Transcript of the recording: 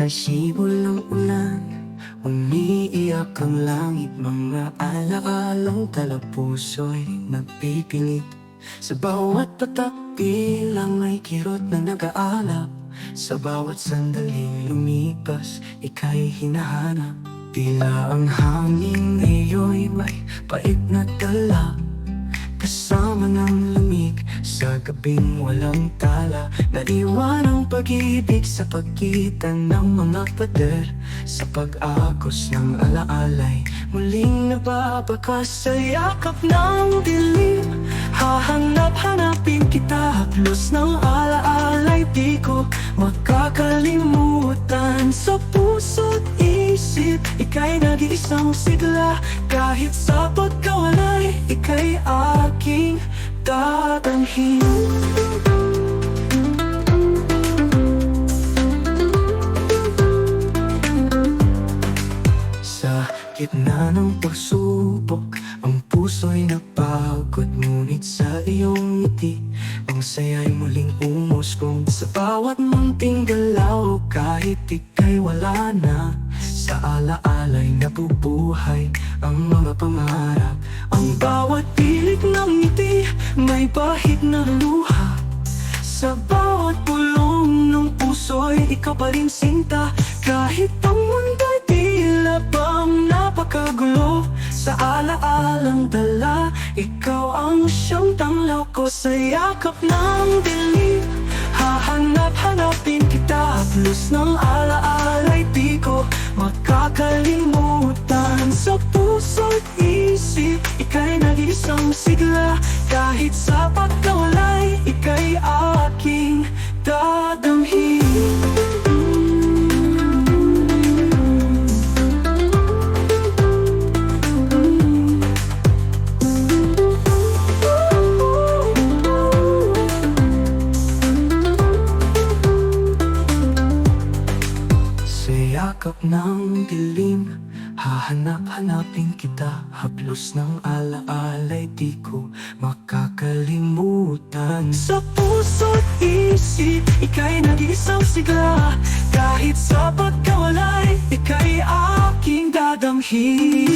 resibo ng ulan, umiiyak ang langit. Mga alaalang talapuso'y nagpipilit. Sa bawat patak bilang ay kirot na nag-aalap. Sa bawat sandaling lumipas, ika'y hinahanap. Tila ang hangin ngayo'y may pait na dala, kasama ng lamig sa gabing walang tala. Naiwan ang pag-ibig sa pagitan ng mga pader. Sa pag-agos ng alaalay, muling nababakas sa yakap ng dilim. Hahanap-hanapin kita, haplos ng alaalay. Di ko makakalimutan sa puso't isip. Ika'y nag-iisang sigla, kahit sa pagkawalay, ika'y aking tatanhin. Sa gitna ng pagsubok, ang puso'y napagod. Ngunit sa iyong ngiti, ang saya'y muling umusbong. Sa bawat munting galaw, kahit ika'y wala na, sa alaalay nabubuhay ang mga pangarap. Ang bawat pilik ng ngiti, may bahid na luha. Sa bawat pulong ng puso'y ikaw pa rin sinta. Kahit ang mundo'y tila bang napakagulo, sa alaalang dala, ikaw ang siyang tanglaw ko. Sa yakap ng dilim, hahanap-hanapin kita, haplos ng alaalay. Di ko makakalimutan sa puso't isip. Ika'y nag-iisang sigla, kahit sa pagkawalay, ika'y aking dadamhin. Yakap ng dilim, hahanap-hanapin kita, haplos ng alaalay. Di ko makakalimutan sa puso't isip. Ika'y nag-iisang sigla, kahit sa pagkawalay, ika'y aking dadamhin.